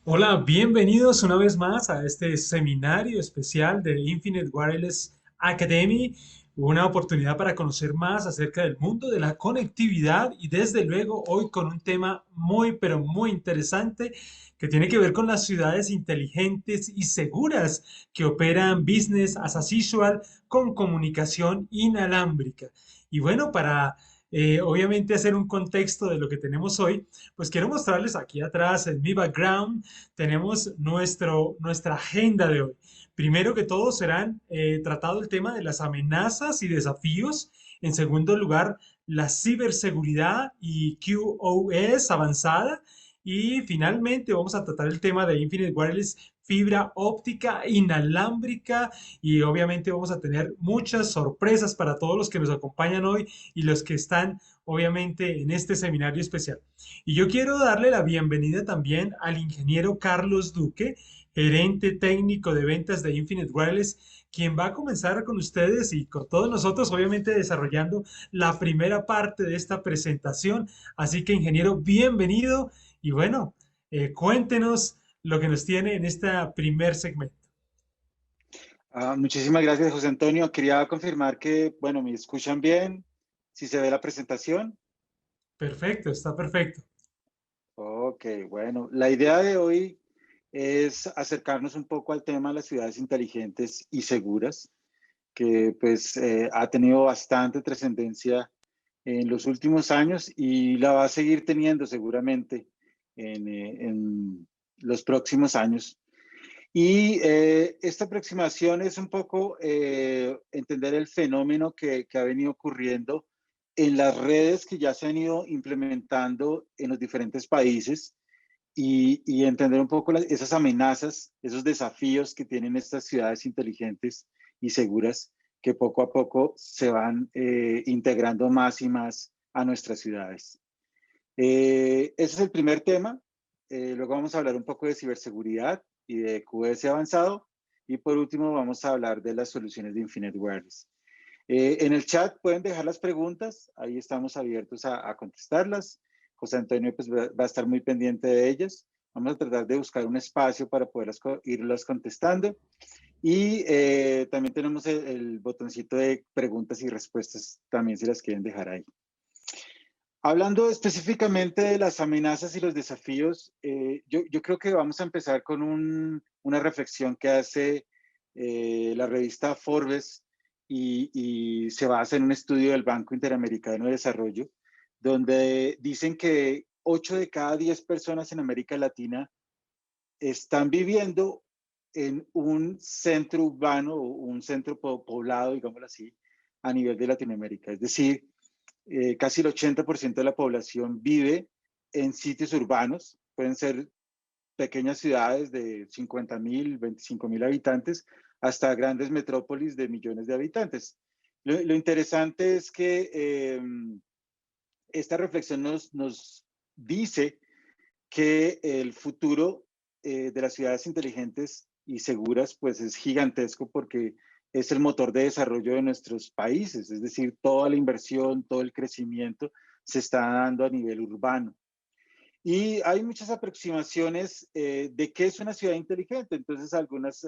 Hola, bienvenidos una vez más a este seminario especial de Infinite Wireless Academy, una oportunidad para conocer más acerca del mundo de la conectividad y desde luego hoy con un tema muy pero muy interesante que tiene que ver con las ciudades inteligentes y seguras que operan business as usual con comunicación inalámbrica. Y bueno, para obviamente hacer un contexto de lo que tenemos hoy, pues quiero mostrarles aquí atrás en mi background tenemos nuestra agenda de hoy. Primero que todo serán tratado el tema de las amenazas y desafíos. En segundo lugar, la ciberseguridad y QoS avanzada. Y finalmente vamos a tratar el tema de Infinite Wireless, fibra óptica inalámbrica y obviamente vamos a tener muchas sorpresas para todos los que nos acompañan hoy y los que están obviamente en este seminario especial. Y yo quiero darle la bienvenida también al ingeniero Carlos Duque, gerente técnico de ventas de Infinite Wireless, quien va a comenzar con ustedes y con todos nosotros, obviamente desarrollando la primera parte de esta presentación. Así que, ingeniero, bienvenido y bueno, cuéntenos lo que nos tiene en este primer segmento. Muchísimas gracias, José Antonio. Quería confirmar que, bueno, me escuchan bien, si se ve la presentación. Perfecto, está perfecto. Ok, bueno, la idea de hoy es acercarnos un poco al tema de las ciudades inteligentes y seguras, que pues ha tenido bastante trascendencia en los últimos años y la va a seguir teniendo seguramente en los próximos años. Y esta aproximación es un poco entender el fenómeno que ha venido ocurriendo en las redes que ya se han ido implementando en los diferentes países y entender un poco esas amenazas, esos desafíos que tienen estas ciudades inteligentes y seguras que poco a poco se van integrando más y más a nuestras ciudades. Ese es el primer tema. Luego vamos a hablar un poco de ciberseguridad y de QoS avanzado. Y por último vamos a hablar de las soluciones de Infinite Wireless. En el chat pueden dejar las preguntas, ahí estamos abiertos a contestarlas. José Antonio pues, va a estar muy pendiente de ellas. Vamos a tratar de buscar un espacio para poderlas irlas contestando. Y también tenemos el botoncito de preguntas y respuestas, también si las quieren dejar ahí. Hablando específicamente de las amenazas y los desafíos, yo creo que vamos a empezar con una reflexión que hace la revista Forbes y se basa en un estudio del Banco Interamericano de Desarrollo, donde dicen que 8 de cada 10 personas en América Latina están viviendo en un centro urbano o un centro poblado, digámoslo así, a nivel de Latinoamérica. Es decir, casi el 80% de la población vive en sitios urbanos, pueden ser pequeñas ciudades de 50.000, 25.000 habitantes, hasta grandes metrópolis de millones de habitantes. Lo interesante es que esta reflexión nos dice que el futuro de las ciudades inteligentes y seguras pues es gigantesco porque es el motor de desarrollo de nuestros países, es decir, toda la inversión, todo el crecimiento se está dando a nivel urbano. Y hay muchas aproximaciones de qué es una ciudad inteligente. Entonces, algunas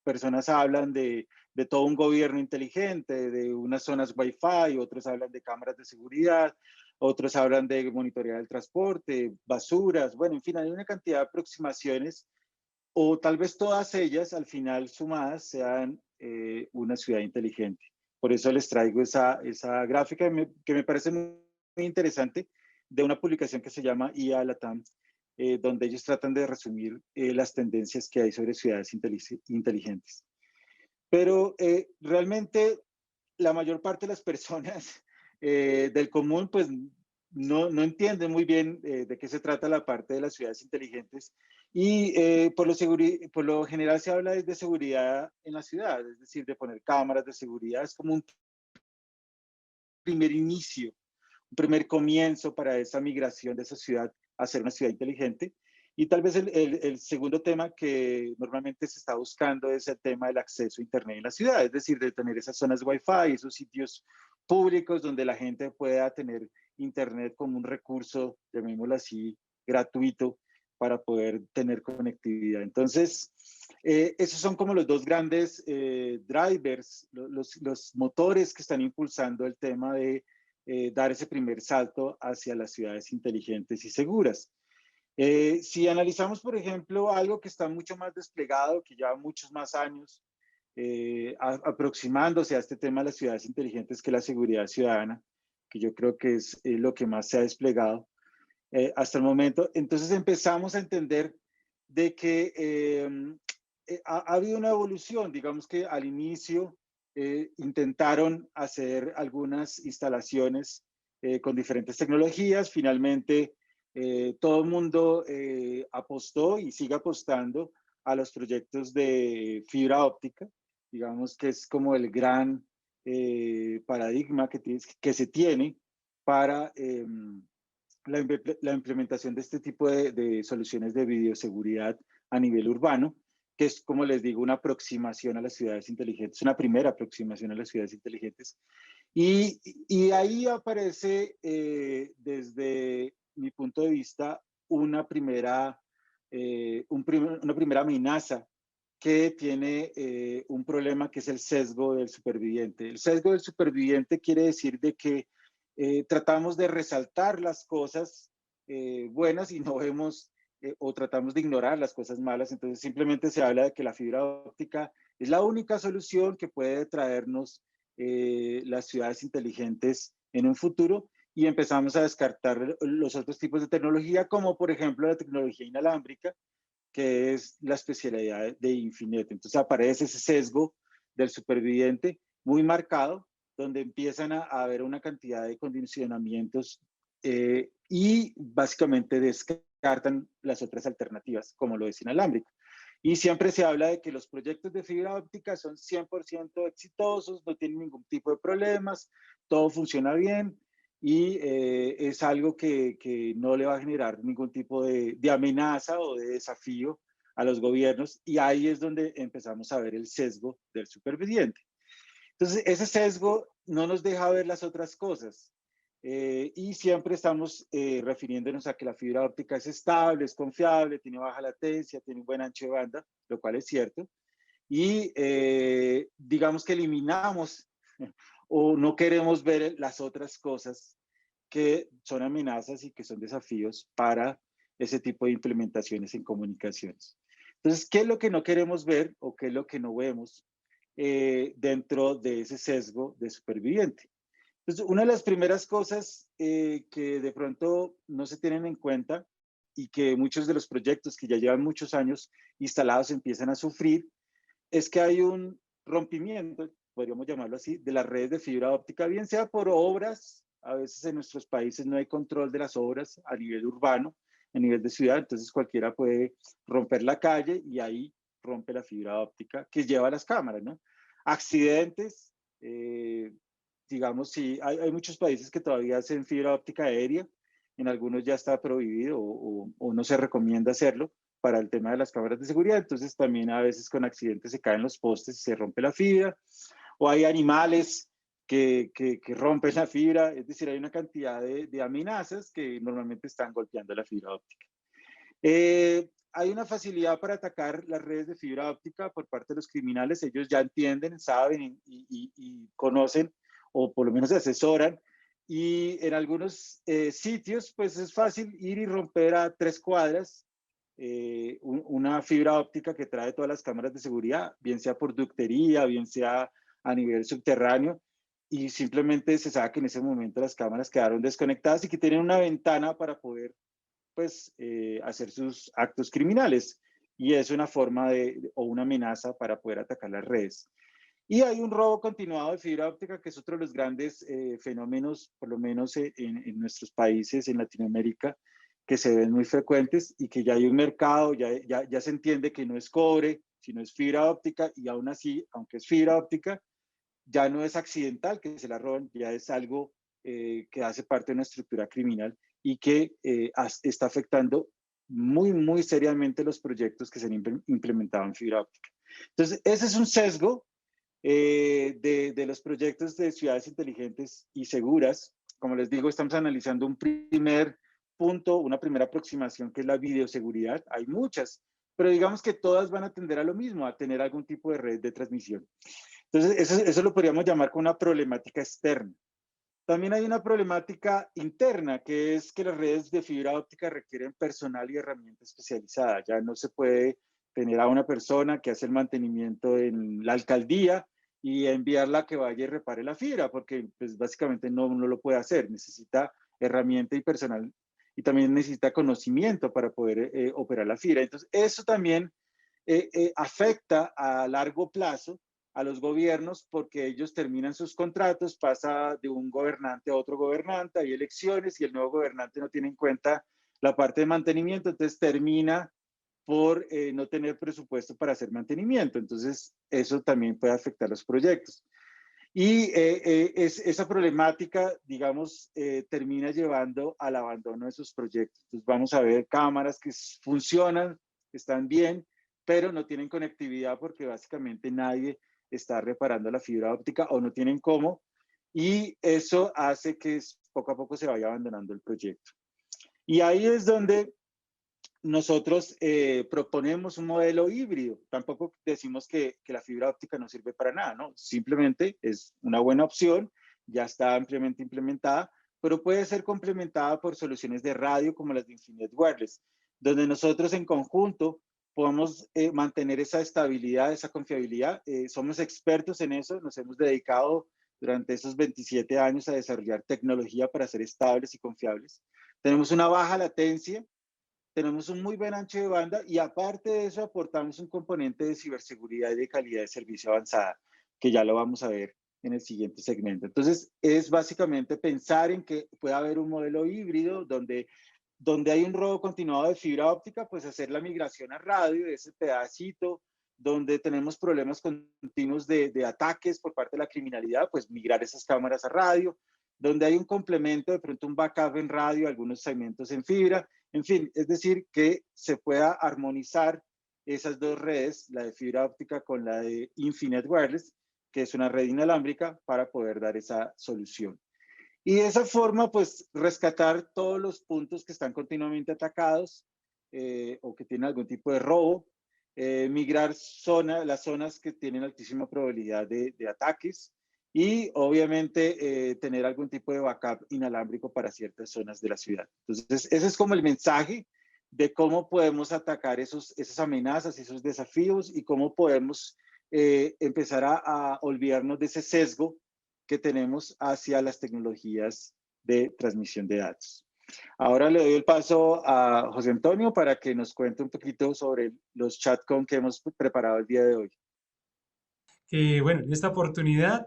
personas hablan de todo un gobierno inteligente, de unas zonas Wi-Fi, otros hablan de cámaras de seguridad, otros hablan de monitorear el transporte, basuras, bueno, en fin, hay una cantidad de aproximaciones o tal vez todas ellas al final sumadas sean una ciudad inteligente. Por eso les traigo esa gráfica que me parece muy interesante de una publicación que se llama IA Latam, donde ellos tratan de resumir las tendencias que hay sobre ciudades inteligentes. Pero realmente la mayor parte de las personas del común pues no entienden muy bien de qué se trata la parte de las ciudades inteligentes y por lo general se habla de seguridad en la ciudad, es decir, de poner cámaras de seguridad, es como un primer inicio, un primer comienzo para esa migración de esa ciudad a ser una ciudad inteligente. Y tal vez el segundo tema que normalmente se está buscando es el tema del acceso a Internet en la ciudad, es decir, de tener esas zonas Wi-Fi, esos sitios públicos donde la gente pueda tener Internet como un recurso, llamémoslo así, gratuito para poder tener conectividad. Entonces, esos son como los dos grandes drivers, los motores que están impulsando el tema de dar ese primer salto hacia las ciudades inteligentes y seguras. Si analizamos, por ejemplo, algo que está mucho más desplegado, que lleva muchos más años aproximándose a este tema de las ciudades inteligentes, que la seguridad ciudadana, que yo creo que es lo que más se ha desplegado hasta el momento. Entonces empezamos a entender de que ha habido una evolución, digamos que al inicio intentaron hacer algunas instalaciones con diferentes tecnologías, finalmente todo el mundo apostó y sigue apostando a los proyectos de fibra óptica, digamos que es como el gran paradigma que se tiene para la implementación de este tipo de soluciones de bioseguridad a nivel urbano, que es, como les digo, una aproximación a las ciudades inteligentes, una primera aproximación a las ciudades inteligentes. Y ahí aparece, desde mi punto de vista, una primera amenaza que tiene un problema que es el sesgo del superviviente. El sesgo del superviviente quiere decir de que tratamos de resaltar las cosas buenas y no vemos o tratamos de ignorar las cosas malas. Entonces simplemente se habla de que la fibra óptica es la única solución que puede traernos las ciudades inteligentes en un futuro, y empezamos a descartar los otros tipos de tecnología, como por ejemplo la tecnología inalámbrica, que es la especialidad de Infinet. Entonces aparece ese sesgo del superviviente muy marcado, donde empiezan a haber una cantidad de condicionamientos y básicamente descartan las otras alternativas, como lo es inalámbrico. Y siempre se habla de que los proyectos de fibra óptica son 100% exitosos, no tienen ningún tipo de problemas, todo funciona bien, y es algo que no le va a generar ningún tipo de amenaza o de desafío a los gobiernos, y ahí es donde empezamos a ver el sesgo del superviviente. Entonces, ese sesgo no nos deja ver las otras cosas. Y siempre estamos refiriéndonos a que la fibra óptica es estable, es confiable, tiene baja latencia, tiene un buen ancho de banda, lo cual es cierto. Y digamos que eliminamos o no queremos ver las otras cosas que son amenazas y que son desafíos para ese tipo de implementaciones en comunicaciones. Entonces, ¿qué es lo que no queremos ver o qué es lo que no vemos dentro de ese sesgo de superviviente? Entonces, una de las primeras cosas que de pronto no se tienen en cuenta y que muchos de los proyectos que ya llevan muchos años instalados empiezan a sufrir, es que hay un rompimiento, podríamos llamarlo así, de las redes de fibra óptica, bien sea por obras. A veces en nuestros países no hay control de las obras a nivel urbano, a nivel de ciudad, entonces cualquiera puede romper la calle y ahí rompe la fibra óptica que lleva las cámaras, ¿no? Accidentes, digamos, sí, hay muchos países que todavía hacen fibra óptica aérea, en algunos ya está prohibido o no se recomienda hacerlo para el tema de las cámaras de seguridad. Entonces también a veces con accidentes se caen los postes y se rompe la fibra, o hay animales que rompen la fibra. Es decir, hay una cantidad de amenazas que normalmente están golpeando la fibra óptica. Hay una facilidad para atacar las redes de fibra óptica por parte de los criminales. Ellos ya entienden, saben y conocen, o por lo menos se asesoran. Y en algunos sitios, pues es fácil ir y romper a 3 cuadras una fibra óptica que trae todas las cámaras de seguridad, bien sea por ductería, bien sea a nivel subterráneo, y simplemente se sabe que en ese momento las cámaras quedaron desconectadas y que tienen una ventana para poder, pues, hacer sus actos criminales. Y es una forma o una amenaza para poder atacar las redes. Y hay un robo continuado de fibra óptica, que es otro de los grandes fenómenos, por lo menos en nuestros países, en Latinoamérica, que se ven muy frecuentes, y que ya hay un mercado, ya se entiende que no es cobre, sino es fibra óptica, y aún así, aunque es fibra óptica, ya no es accidental que se la roben, ya es algo que hace parte de una estructura criminal y que está afectando muy, muy seriamente los proyectos que se han implementado en fibra óptica. Entonces, ese es un sesgo de los proyectos de ciudades inteligentes y seguras. Como les digo, estamos analizando un primer punto, una primera aproximación que es la videoseguridad. Hay muchas, pero digamos que todas van a tender a lo mismo, a tener algún tipo de red de transmisión. Entonces, eso lo podríamos llamar como una problemática externa. También hay una problemática interna, que es que las redes de fibra óptica requieren personal y herramienta especializada. Ya no se puede tener a una persona que hace el mantenimiento en la alcaldía y enviarla a que vaya y repare la fibra, porque pues, básicamente no lo puede hacer. Necesita herramienta y personal y también necesita conocimiento para poder operar la fibra. Entonces, eso también afecta a largo plazo a los gobiernos porque ellos terminan sus contratos, pasa de un gobernante a otro gobernante, hay elecciones y el nuevo gobernante no tiene en cuenta la parte de mantenimiento, entonces termina por no tener presupuesto para hacer mantenimiento. Entonces, eso también puede afectar los proyectos. Y esa problemática, digamos, termina llevando al abandono de esos proyectos. Entonces, vamos a ver cámaras que funcionan, están bien, pero no tienen conectividad porque básicamente nadie está reparando la fibra óptica o no tienen cómo. Y eso hace que poco a poco se vaya abandonando el proyecto. Y ahí es donde nosotros proponemos un modelo híbrido. Tampoco decimos que la fibra óptica no sirve para nada, ¿no? Simplemente es una buena opción, ya está ampliamente implementada, pero puede ser complementada por soluciones de radio como las de Infinite Wireless, donde nosotros en conjunto podemos mantener esa estabilidad, esa confiabilidad. Somos expertos en eso, nos hemos dedicado durante esos 27 años a desarrollar tecnología para ser estables y confiables. Tenemos una baja latencia, tenemos un muy buen ancho de banda y aparte de eso aportamos un componente de ciberseguridad y de calidad de servicio avanzada, que ya lo vamos a ver en el siguiente segmento. Entonces, es básicamente pensar en que puede haber un modelo híbrido donde hay un robo continuado de fibra óptica, pues hacer la migración a radio de ese pedacito, donde tenemos problemas continuos de ataques por parte de la criminalidad, pues migrar esas cámaras a radio, donde hay un complemento, de pronto un backup en radio, algunos segmentos en fibra, en fin, es decir, que se pueda armonizar esas dos redes, la de fibra óptica con la de Infinite Wireless, que es una red inalámbrica para poder dar esa solución. Y de esa forma, pues, rescatar todos los puntos que están continuamente atacados o que tienen algún tipo de robo, migrar las zonas que tienen altísima probabilidad de ataques y obviamente tener algún tipo de backup inalámbrico para ciertas zonas de la ciudad. Entonces, ese es como el mensaje de cómo podemos atacar esas amenazas, esos desafíos y cómo podemos empezar a olvidarnos de ese sesgo que tenemos hacia las tecnologías de transmisión de datos. Ahora le doy el paso a José Antonio para que nos cuente un poquito sobre los chatcom que hemos preparado el día de hoy. Que bueno, en esta oportunidad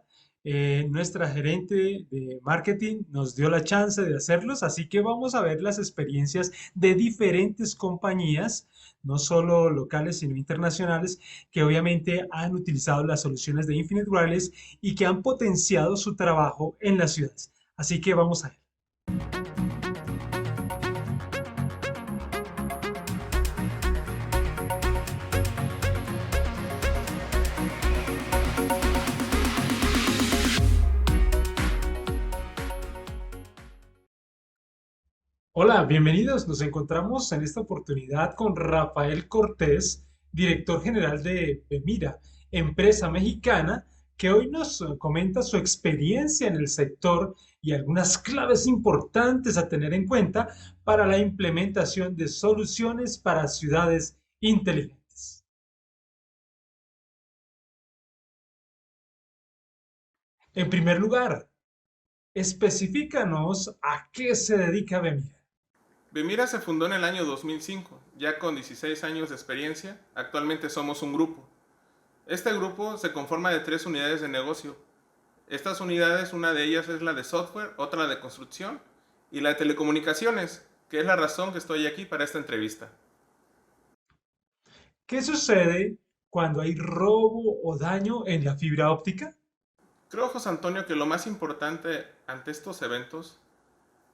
nuestra gerente de marketing nos dio la chance de hacerlos, así que vamos a ver las experiencias de diferentes compañías, no solo locales, sino internacionales, que obviamente han utilizado las soluciones de Infinite Wireless y que han potenciado su trabajo en las ciudades. Así que vamos a ver. Hola, bienvenidos. Nos encontramos en esta oportunidad con Rafael Cortés, director general de Bemira, empresa mexicana, que hoy nos comenta su experiencia en el sector y algunas claves importantes a tener en cuenta para la implementación de soluciones para ciudades inteligentes. En primer lugar, especifícanos a qué se dedica Bemira. Bemira se fundó en el año 2005, ya con 16 años de experiencia. Actualmente somos un grupo. Este grupo se conforma de 3 unidades de negocio. Estas unidades, una de ellas es la de software, otra la de construcción y la de telecomunicaciones, que es la razón que estoy aquí para esta entrevista. ¿Qué sucede cuando hay robo o daño en la fibra óptica? Creo, José Antonio, que lo más importante ante estos eventos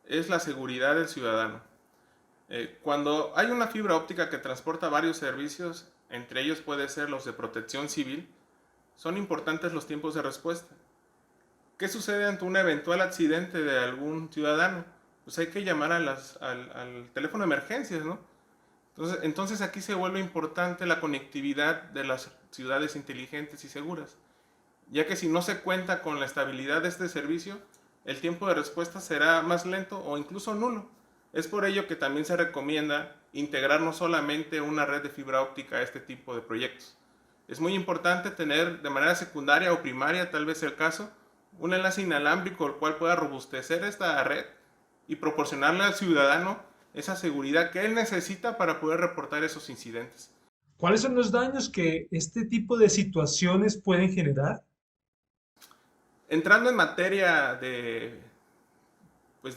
es la seguridad del ciudadano. Cuando hay una fibra óptica que transporta varios servicios, entre ellos puede ser los de protección civil, son importantes los tiempos de respuesta. ¿Qué sucede ante un eventual accidente de algún ciudadano? pues hay que llamar al teléfono de emergencias, ¿no? Entonces aquí se vuelve importante la conectividad de las ciudades inteligentes y seguras, ya que si no se cuenta con la estabilidad de este servicio, el tiempo de respuesta será más lento o incluso nulo. Es por ello que también se recomienda integrar no solamente una red de fibra óptica a este tipo de proyectos. Es muy importante tener de manera secundaria o primaria, tal vez el caso, un enlace inalámbrico el cual pueda robustecer esta red y proporcionarle al ciudadano esa seguridad que él necesita para poder reportar esos incidentes. ¿Cuáles son los daños que este tipo de situaciones pueden generar? Entrando en materia de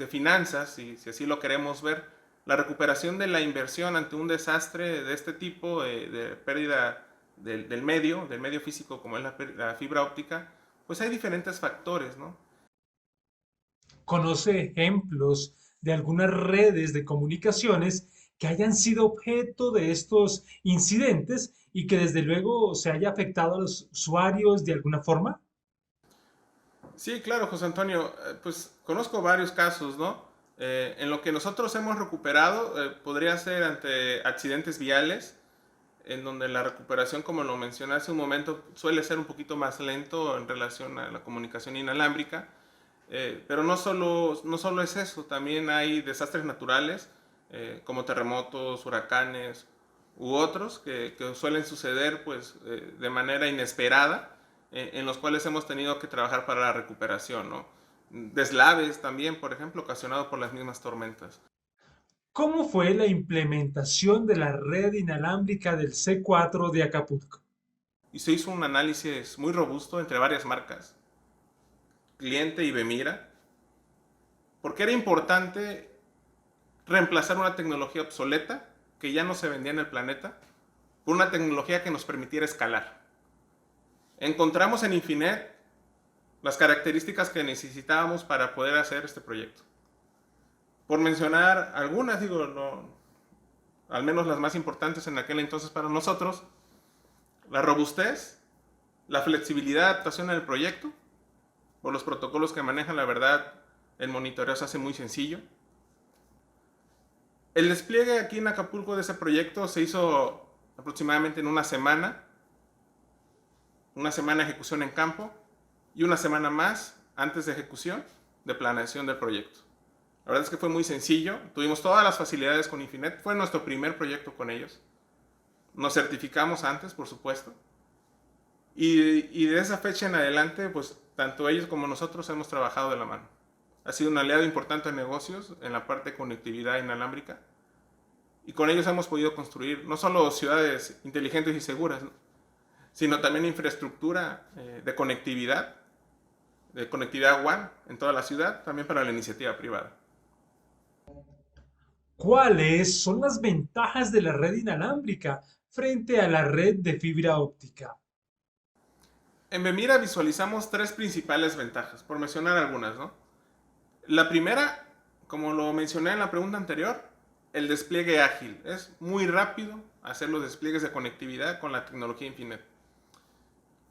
finanzas, si así lo queremos ver, la recuperación de la inversión ante un desastre de este tipo, de pérdida del medio físico como es la fibra óptica, pues hay diferentes factores, ¿no? ¿Conoce ejemplos de algunas redes de comunicaciones que hayan sido objeto de estos incidentes y que desde luego se haya afectado a los usuarios de alguna forma? Sí, claro, José Antonio, pues conozco varios casos, ¿no? En lo que nosotros hemos recuperado podría ser ante accidentes viales, en donde la recuperación, como lo mencioné hace un momento, suele ser un poquito más lento en relación a la comunicación inalámbrica. Pero no solo es eso, también hay desastres naturales como terremotos, huracanes u otros que suelen suceder pues, de manera inesperada, en los cuales hemos tenido que trabajar para la recuperación, ¿no? Deslaves también, por ejemplo, ocasionados por las mismas tormentas. ¿Cómo fue la implementación de la red inalámbrica del C4 de Acapulco? Y se hizo un análisis muy robusto entre varias marcas, Cliente y Bemira, porque era importante reemplazar una tecnología obsoleta que ya no se vendía en el planeta por una tecnología que nos permitiera escalar. Encontramos en Infinet las características que necesitábamos para poder hacer este proyecto. Por mencionar algunas, digo, no, al menos las más importantes en aquel entonces para nosotros, la robustez, la flexibilidad de adaptación en el proyecto, por los protocolos que manejan, la verdad, el monitoreo se hace muy sencillo. El despliegue aquí en Acapulco de ese proyecto se hizo aproximadamente en una semana de ejecución en campo y una semana más antes de ejecución de planeación del proyecto. La verdad es que fue muy sencillo, tuvimos todas las facilidades con Infinet, fue nuestro primer proyecto con ellos. Nos certificamos antes, por supuesto, y de esa fecha en adelante, pues tanto ellos como nosotros hemos trabajado de la mano. Ha sido un aliado importante en negocios, en la parte de conectividad inalámbrica, y con ellos hemos podido construir no solo ciudades inteligentes y seguras, ¿no?, sino también infraestructura de conectividad WAN en toda la ciudad, también para la iniciativa privada. ¿Cuáles son las ventajas de la red inalámbrica frente a la red de fibra óptica? En Bemira visualizamos tres principales ventajas, por mencionar algunas, ¿no? La primera, como lo mencioné en la pregunta anterior, el despliegue ágil. Es muy rápido hacer los despliegues de conectividad con la tecnología Infinet.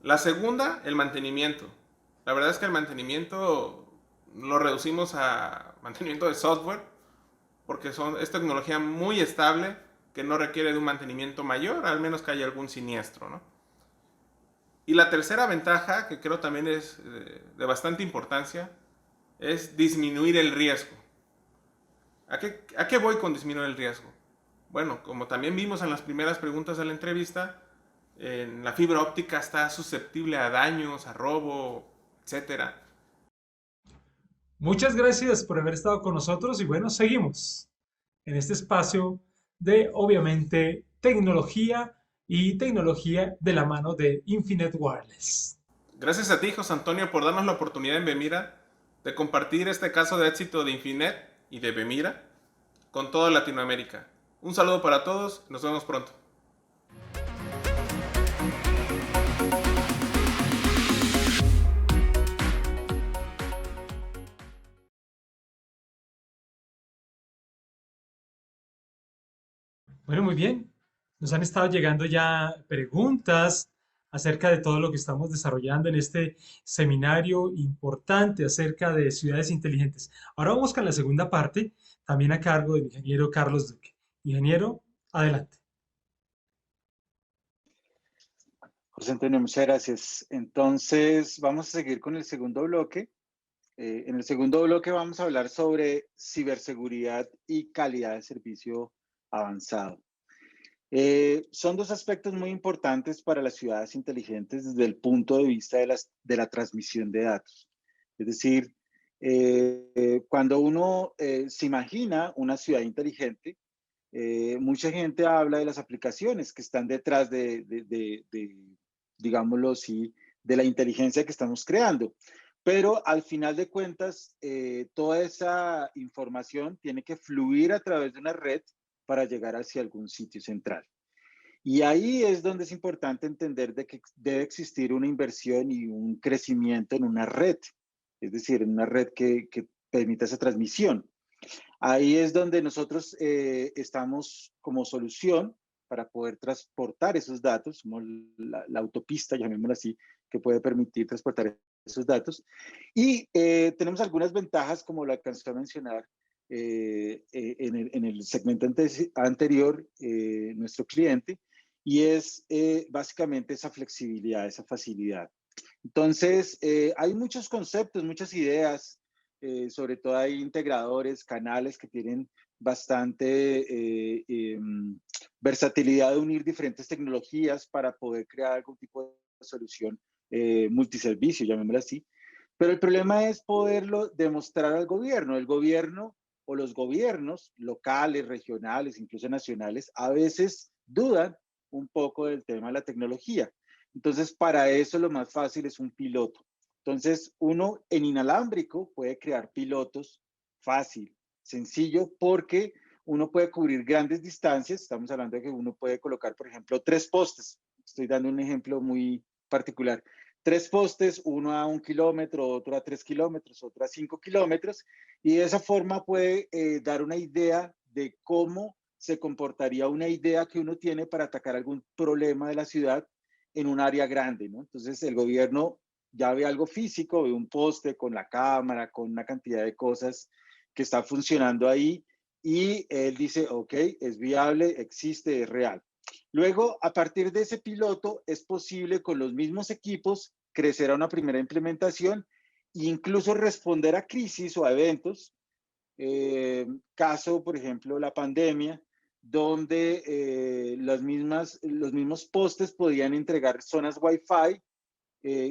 La segunda, el mantenimiento. La verdad es que el mantenimiento lo reducimos a mantenimiento de software, porque es tecnología muy estable que no requiere de un mantenimiento mayor, al menos que haya algún siniestro, ¿no? Y la tercera ventaja, que creo también es de bastante importancia, es disminuir el riesgo. ¿A qué voy con disminuir el riesgo? Bueno, como también vimos en las primeras preguntas de la entrevista, la fibra óptica está susceptible a daños, a robo, etcétera. Muchas gracias por haber estado con nosotros y bueno, seguimos en este espacio de, obviamente, tecnología y tecnología de la mano de Infinite Wireless. Gracias a ti, José Antonio, por darnos la oportunidad en Bemira de compartir este caso de éxito de Infinet y de Bemira con toda Latinoamérica. Un saludo para todos, nos vemos pronto. Bueno, muy bien. Nos han estado llegando ya preguntas acerca de todo lo que estamos desarrollando en este seminario importante acerca de ciudades inteligentes. Ahora vamos con la segunda parte, también a cargo del ingeniero Carlos Duque. Ingeniero, adelante. José Antonio, muchas gracias. Entonces, vamos a seguir con el segundo bloque. En el segundo bloque vamos a hablar sobre ciberseguridad y calidad de servicio avanzado. Son dos aspectos muy importantes para las ciudades inteligentes desde el punto de vista de la transmisión de datos. Es decir, cuando uno se imagina una ciudad inteligente, mucha gente habla de las aplicaciones que están detrás digámoslo así, de la inteligencia que estamos creando. Pero al final de cuentas, toda esa información tiene que fluir a través de una red para llegar hacia algún sitio central. Y ahí es donde es importante entender de que debe existir una inversión y un crecimiento en una red, es decir, en una red que permita esa transmisión. Ahí es donde nosotros estamos como solución para poder transportar esos datos, como la autopista, llamémoslo así, que puede permitir transportar esos datos. Y tenemos algunas ventajas, como lo alcanzó a mencionar en el segmento anterior, nuestro cliente, y es básicamente esa flexibilidad, esa facilidad. Entonces, hay muchos conceptos, muchas ideas, sobre todo hay integradores, canales que tienen bastante versatilidad de unir diferentes tecnologías para poder crear algún tipo de solución multiservicio, llamémoslo así. Pero el problema es poderlo demostrar al gobierno. El gobierno o los gobiernos locales, regionales, incluso nacionales, a veces dudan un poco del tema de la tecnología. Entonces, para eso lo más fácil es un piloto. Entonces, uno en inalámbrico puede crear pilotos fácil, sencillo, porque uno puede cubrir grandes distancias. Estamos hablando de que uno puede colocar, por ejemplo, 3 postes. Estoy dando un ejemplo muy particular. 3 postes, uno a 1 kilómetro, otro a 3 kilómetros, otro a 5 kilómetros, y de esa forma puede dar una idea de cómo se comportaría una idea que uno tiene para atacar algún problema de la ciudad en un área grande, ¿no? Entonces el gobierno ya ve algo físico, ve un poste con la cámara, con una cantidad de cosas que está funcionando ahí, y él dice, ok, es viable, existe, es real. Luego, a partir de ese piloto, es posible con los mismos equipos crecer a una primera implementación e incluso responder a crisis o a eventos. Caso, por ejemplo, la pandemia, donde los mismos postes podían entregar zonas Wi-Fi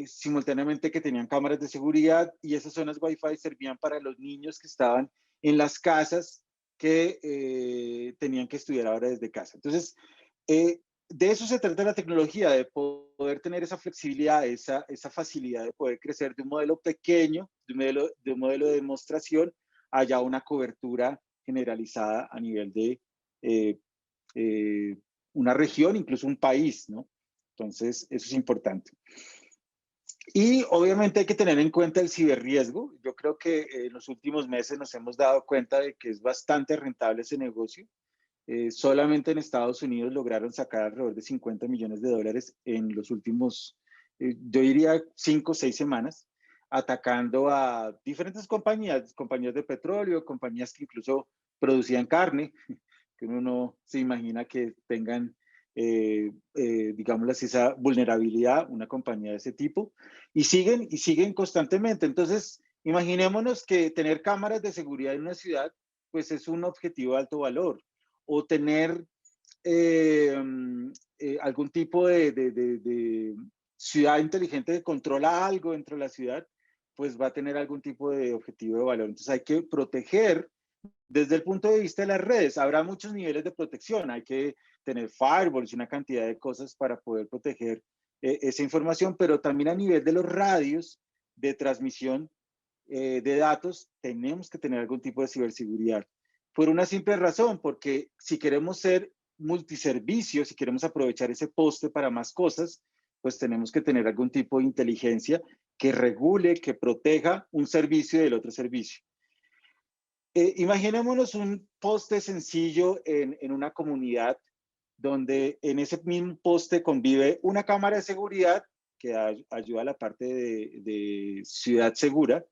simultáneamente que tenían cámaras de seguridad, y esas zonas Wi-Fi servían para los niños que estaban en las casas que tenían que estudiar ahora desde casa. Entonces, de eso se trata la tecnología, de poder tener esa flexibilidad, esa facilidad de poder crecer de un modelo pequeño, de un modelo de demostración, a ya una cobertura generalizada a nivel de una región, incluso un país, ¿no? Entonces, eso es importante. Y obviamente hay que tener en cuenta el ciberriesgo. Yo creo que en los últimos meses nos hemos dado cuenta de que es bastante rentable ese negocio. Solamente en Estados Unidos lograron sacar alrededor de $50 millones en los últimos, yo diría, 5 o 6 semanas, atacando a diferentes compañías de petróleo, compañías que incluso producían carne, que uno no se imagina que tengan, digámoslo así, esa vulnerabilidad, una compañía de ese tipo, y siguen constantemente. Entonces, imaginémonos que tener cámaras de seguridad en una ciudad, pues es un objetivo de alto valor, o tener algún tipo de ciudad inteligente que controla algo dentro de la ciudad, pues va a tener algún tipo de objetivo de valor. Entonces hay que proteger desde el punto de vista de las redes. Habrá muchos niveles de protección, hay que tener firewalls y una cantidad de cosas para poder proteger esa información, pero también a nivel de los radios de transmisión de datos, tenemos que tener algún tipo de ciberseguridad. Por una simple razón, porque si queremos ser multiservicios, si queremos aprovechar ese poste para más cosas, pues tenemos que tener algún tipo de inteligencia que regule, que proteja un servicio del otro servicio. Imaginémonos un poste sencillo en una comunidad donde en ese mismo poste convive una cámara de seguridad que ayuda a la parte de ciudad segura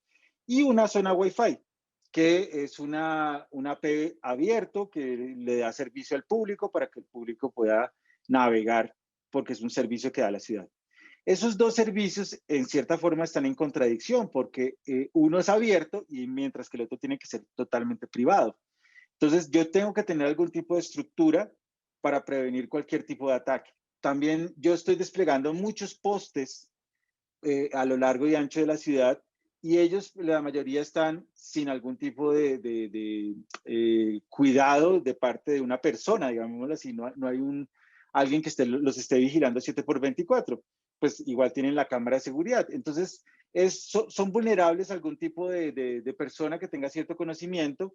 y una zona Wi-Fi, que es una AP abierto que le da servicio al público para que el público pueda navegar, porque es un servicio que da la ciudad. Esos dos servicios en cierta forma están en contradicción porque uno es abierto y mientras que el otro tiene que ser totalmente privado. Entonces yo tengo que tener algún tipo de estructura para prevenir cualquier tipo de ataque. También yo estoy desplegando muchos postes a lo largo y ancho de la ciudad y ellos, la mayoría están sin algún tipo de cuidado de parte de una persona, digámoslo así, no hay alguien que los esté vigilando 7x24, pues igual tienen la cámara de seguridad. Entonces, son vulnerables a algún tipo de persona que tenga cierto conocimiento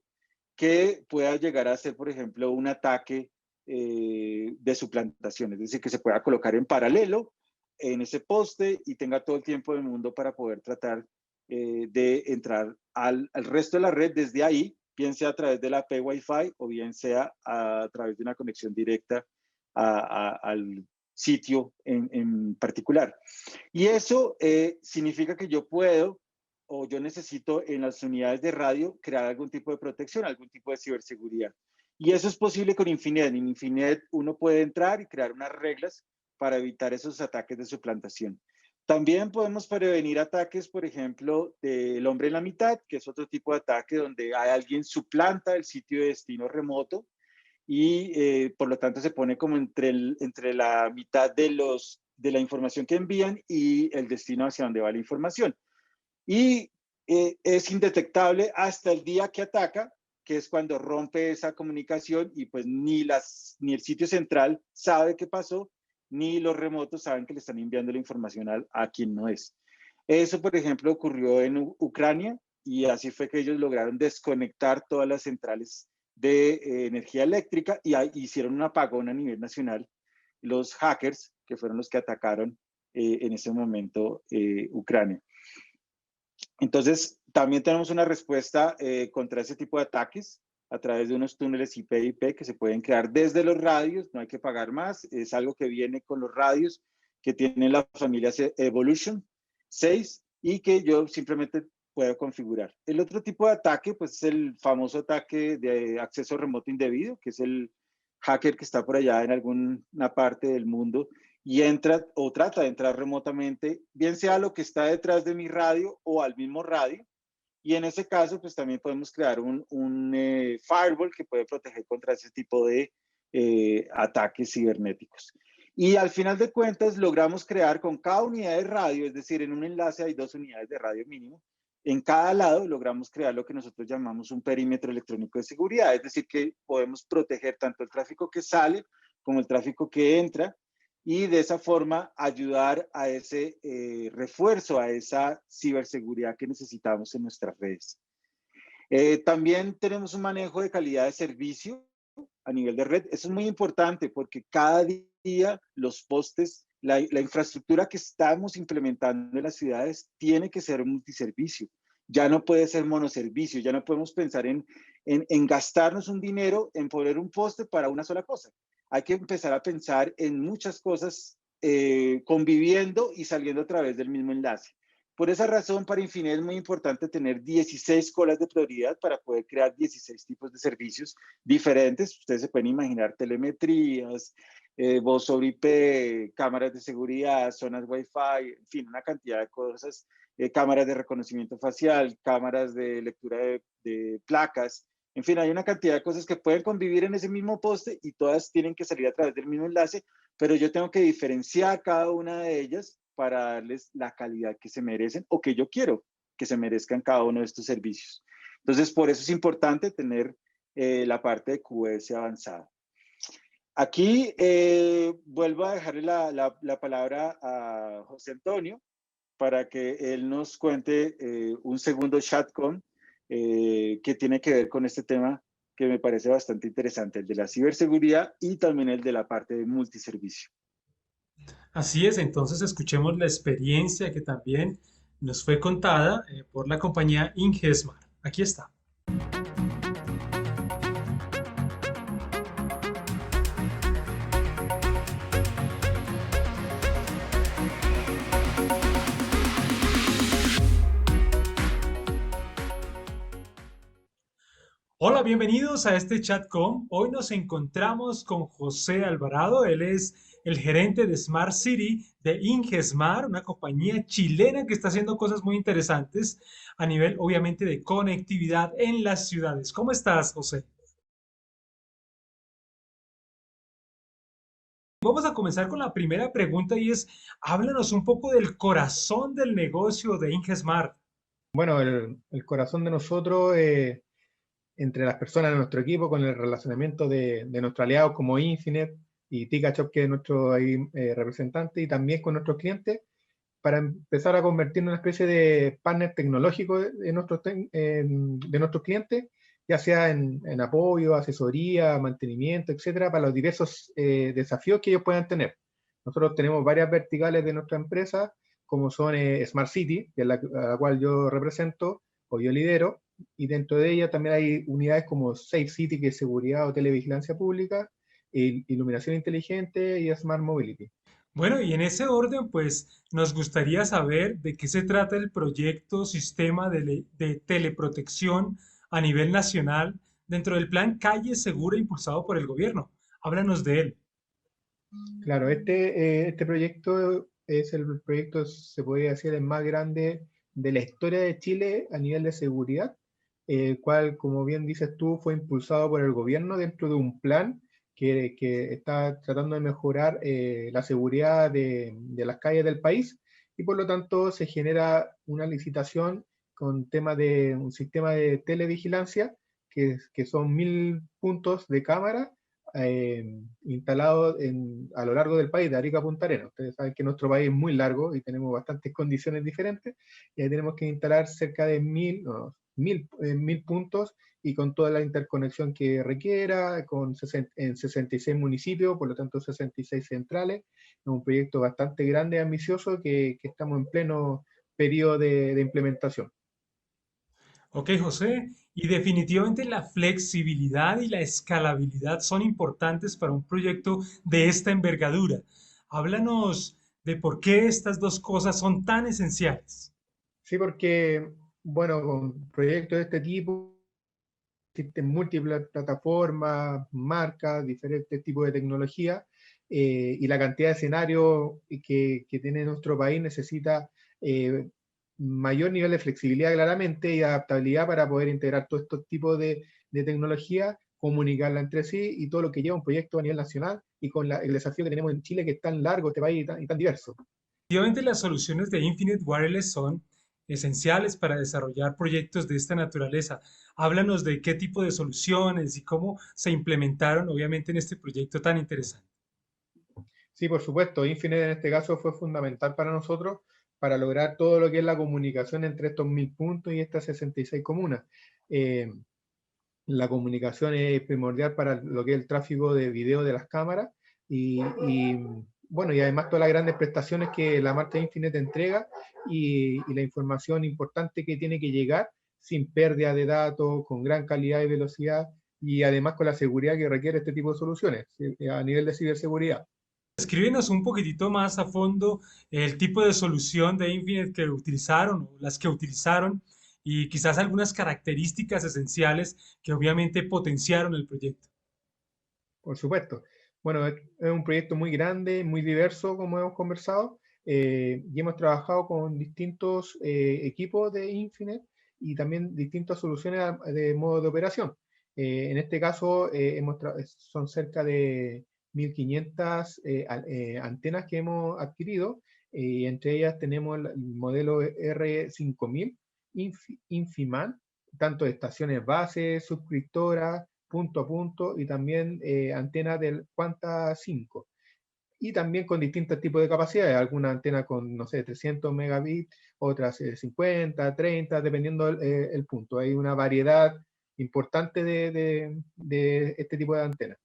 que pueda llegar a ser, por ejemplo, un ataque de suplantación, es decir, que se pueda colocar en paralelo en ese poste y tenga todo el tiempo del mundo para poder tratar de entrar al resto de la red desde ahí, bien sea a través de la AP Wi-Fi o bien sea a través de una conexión directa al sitio en particular. Y eso significa que yo puedo o yo necesito en las unidades de radio crear algún tipo de protección, algún tipo de ciberseguridad. Y eso es posible con Infinet. En Infinet uno puede entrar y crear unas reglas para evitar esos ataques de suplantación. También podemos prevenir ataques, por ejemplo, del hombre en la mitad, que es otro tipo de ataque donde hay alguien suplanta el sitio de destino remoto y por lo tanto se pone como entre la mitad de la información que envían y el destino hacia donde va la información. Y es indetectable hasta el día que ataca, que es cuando rompe esa comunicación y pues ni el sitio central sabe qué pasó, ni los remotos saben que le están enviando la información a quien no es. Eso, por ejemplo, ocurrió en Ucrania y así fue que ellos lograron desconectar todas las centrales de energía eléctrica y hicieron un apagón a nivel nacional. Los hackers, que fueron los que atacaron en ese momento Ucrania. Entonces, también tenemos una respuesta contra ese tipo de ataques a través de unos túneles IP que se pueden crear desde los radios, no hay que pagar más, es algo que viene con los radios que tienen la familia Evolution 6 y que yo simplemente puedo configurar. El otro tipo de ataque, pues es el famoso ataque de acceso remoto indebido, que es el hacker que está por allá en alguna parte del mundo y entra o trata de entrar remotamente, bien sea lo que está detrás de mi radio o al mismo radio. Y en ese caso, pues también podemos crear un firewall que puede proteger contra ese tipo de ataques cibernéticos. Y al final de cuentas, logramos crear con cada unidad de radio, es decir, en un enlace hay 2 unidades de radio mínimo, en cada lado logramos crear lo que nosotros llamamos un perímetro electrónico de seguridad, es decir, que podemos proteger tanto el tráfico que sale como el tráfico que entra, y de esa forma ayudar a ese refuerzo, a esa ciberseguridad que necesitamos en nuestras redes. También tenemos un manejo de calidad de servicio a nivel de red. Eso es muy importante porque cada día los postes, la infraestructura que estamos implementando en las ciudades tiene que ser multiservicio. Ya no puede ser monoservicio, ya no podemos pensar en gastarnos un dinero en poner un poste para una sola cosa. Hay que empezar a pensar en muchas cosas conviviendo y saliendo a través del mismo enlace. Por esa razón, para Infinet es muy importante tener 16 colas de prioridad para poder crear 16 tipos de servicios diferentes. Ustedes se pueden imaginar telemetrías, voz sobre IP, cámaras de seguridad, zonas Wi-Fi, en fin, una cantidad de cosas, cámaras de reconocimiento facial, cámaras de lectura de placas. En fin, hay una cantidad de cosas que pueden convivir en ese mismo poste y todas tienen que salir a través del mismo enlace, pero yo tengo que diferenciar cada una de ellas para darles la calidad que se merecen o que yo quiero que se merezcan cada uno de estos servicios. Entonces, por eso es importante tener la parte de QoS avanzada. Aquí vuelvo a dejarle la palabra a José Antonio para que él nos cuente un segundo chatcom que tiene que ver con este tema que me parece bastante interesante, el de la ciberseguridad y también el de la parte de multiservicio. Así es, entonces escuchemos la experiencia que también nos fue contada por la compañía Ingesmar. Aquí está. Hola, bienvenidos a este chatcom. Hoy nos encontramos con José Alvarado. Él es el gerente de Smart City de Ingesmar, una compañía chilena que está haciendo cosas muy interesantes a nivel, obviamente, de conectividad en las ciudades. ¿Cómo estás, José? Vamos a comenzar con la primera pregunta y es, háblanos un poco del corazón del negocio de Ingesmar. Bueno, el corazón de nosotros, entre las personas de nuestro equipo, con el relacionamiento de nuestros aliados como Infinet y TicaShop, que es nuestro ahí, representante, y también con nuestros clientes, para empezar a convertirnos en una especie de partner tecnológico de nuestros clientes, ya sea en apoyo, asesoría, mantenimiento, etcétera, para los diversos desafíos que ellos puedan tener. Nosotros tenemos varias verticales de nuestra empresa, como son Smart City, que es a la cual yo represento o yo lidero, y dentro de ella también hay unidades como Safe City, que es seguridad o televigilancia pública, iluminación inteligente y Smart Mobility. Bueno, y en ese orden, pues nos gustaría saber de qué se trata el proyecto Sistema de Teleprotección a nivel nacional dentro del plan Calle Segura impulsado por el gobierno. Háblanos de él. Claro, este proyecto es el proyecto, se podría decir, el más grande de la historia de Chile a nivel de seguridad, el cual, como bien dices tú, fue impulsado por el gobierno dentro de un plan que está tratando de mejorar la seguridad de las calles del país, y por lo tanto se genera una licitación con tema de un sistema de televigilancia que son 1.000 puntos de cámara instalado a lo largo del país, de Arica a Punta Arenas. Ustedes saben que nuestro país es muy largo y tenemos bastantes condiciones diferentes, y ahí tenemos que instalar cerca de 1.000 puntos, y con toda la interconexión que requiera, en 66 municipios, por lo tanto 66 centrales. Es un proyecto bastante grande y ambicioso que estamos en pleno periodo de implementación. Ok, José, y definitivamente la flexibilidad y la escalabilidad son importantes para un proyecto de esta envergadura. Háblanos de por qué estas dos cosas son tan esenciales. Sí, porque, bueno, con proyectos de este tipo existen múltiples plataformas, marcas, diferentes tipos de tecnología, y la cantidad de escenarios que tiene nuestro país necesita eh, mayor nivel de flexibilidad claramente y adaptabilidad para poder integrar todos estos tipos de tecnología, comunicarla entre sí, y todo lo que lleva un proyecto a nivel nacional, y con el desafío que tenemos en Chile, que es tan largo este país y tan diverso. Efectivamente, las soluciones de Infinite Wireless son esenciales para desarrollar proyectos de esta naturaleza. Háblanos de qué tipo de soluciones y cómo se implementaron, obviamente, en este proyecto tan interesante. Sí, por supuesto. Infinet en este caso fue fundamental para nosotros para lograr todo lo que es la comunicación entre estos 1.000 puntos y estas 66 comunas. Eh, la comunicación es primordial para lo que es el tráfico de video de las cámaras, y, bueno, y además todas las grandes prestaciones que la marca Infinet entrega, y la información importante que tiene que llegar sin pérdida de datos, con gran calidad y velocidad, y además con la seguridad que requiere este tipo de soluciones a nivel de ciberseguridad. Escríbenos un poquitito más a fondo el tipo de solución de Infinite que utilizaron o las que utilizaron y quizás algunas características esenciales que obviamente potenciaron el proyecto. Por supuesto. Bueno, es un proyecto muy grande, muy diverso, como hemos conversado, y hemos trabajado con distintos equipos de Infinet, y también distintas soluciones de modo de operación. En este caso, son cerca de 1.500 antenas que hemos adquirido, y entre ellas tenemos el modelo R5000 Infiman, tanto de estaciones base, suscriptoras, punto a punto, y también antenas del Quanta 5. Y también con distintos tipos de capacidades, alguna antena con, no sé, 300 megabits, otras 50, 30, dependiendo el punto. Hay una variedad importante de este tipo de antenas.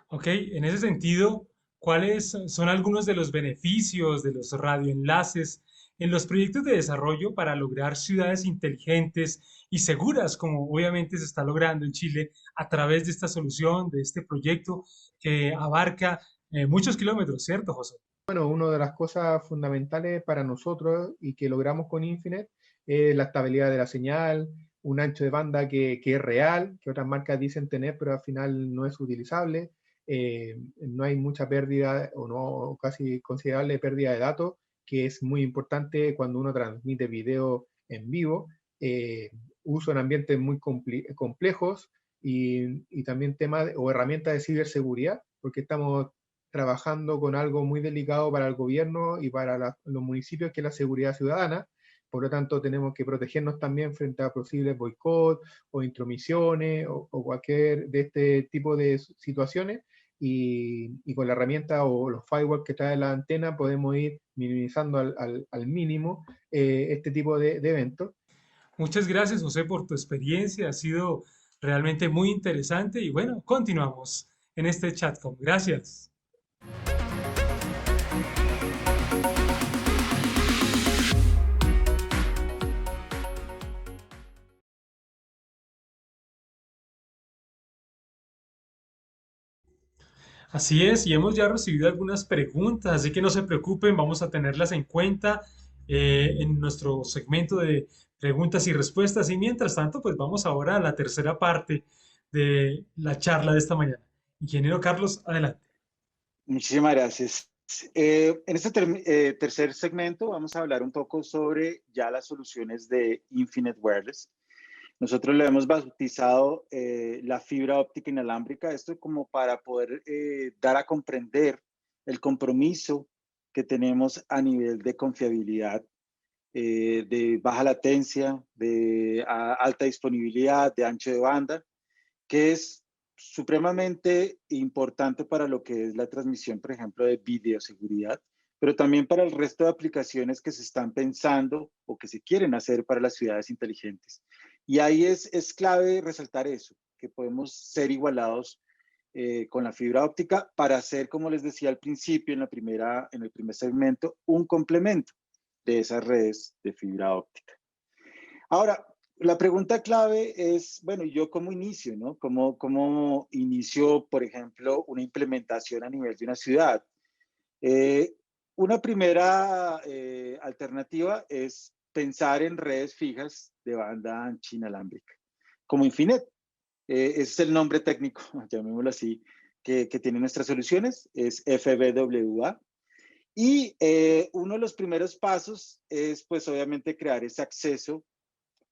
Ok, en ese sentido, ¿cuáles son algunos de los beneficios de los radioenlaces en los proyectos de desarrollo para lograr ciudades inteligentes y seguras, como obviamente se está logrando en Chile a través de esta solución, de este proyecto que abarca muchos kilómetros, ¿cierto, José? Bueno, una de las cosas fundamentales para nosotros y que logramos con Infinet es la estabilidad de la señal, un ancho de banda que es real, que otras marcas dicen tener, pero al final no es utilizable. No hay mucha pérdida o no casi considerable pérdida de datos, que es muy importante cuando uno transmite video en vivo. Uso en ambientes muy complejos y también temas o herramientas de ciberseguridad, porque estamos trabajando con algo muy delicado para el gobierno y para los municipios, que es la seguridad ciudadana. Por lo tanto, tenemos que protegernos también frente a posibles boicot o intromisiones o cualquier de este tipo de situaciones. Y con la herramienta o los firewalls que trae la antena podemos ir minimizando al mínimo este tipo de eventos. Muchas gracias, José, por tu experiencia. Ha sido realmente muy interesante y bueno, continuamos en este chatcom. Gracias. Así es, y hemos ya recibido algunas preguntas, así que no se preocupen, vamos a tenerlas en cuenta en nuestro segmento de preguntas y respuestas. Y mientras tanto, pues vamos ahora a la tercera parte de la charla de esta mañana. Ingeniero Carlos, adelante. Muchísimas gracias. En este tercer segmento vamos a hablar un poco sobre ya las soluciones de Infinite Wireless. Nosotros lo hemos bautizado la fibra óptica inalámbrica, esto como para poder dar a comprender el compromiso que tenemos a nivel de confiabilidad, de baja latencia, de alta disponibilidad, de ancho de banda, que es supremamente importante para lo que es la transmisión, por ejemplo, de videoseguridad, pero también para el resto de aplicaciones que se están pensando o que se quieren hacer para las ciudades inteligentes. Y ahí es clave resaltar eso, que podemos ser igualados con la fibra óptica para hacer, como les decía al principio, en el primer segmento, un complemento de esas redes de fibra óptica. Ahora, la pregunta clave es, bueno, ¿yo cómo inicio, no? ¿Cómo inicio, por ejemplo, una implementación a nivel de una ciudad? Una primera alternativa es pensar en redes fijas de banda ancha inalámbrica, como Infinet. Ese es el nombre técnico, llamémoslo así, que tienen nuestras soluciones, es FBWA. Y uno de los primeros pasos es, pues, obviamente, crear ese acceso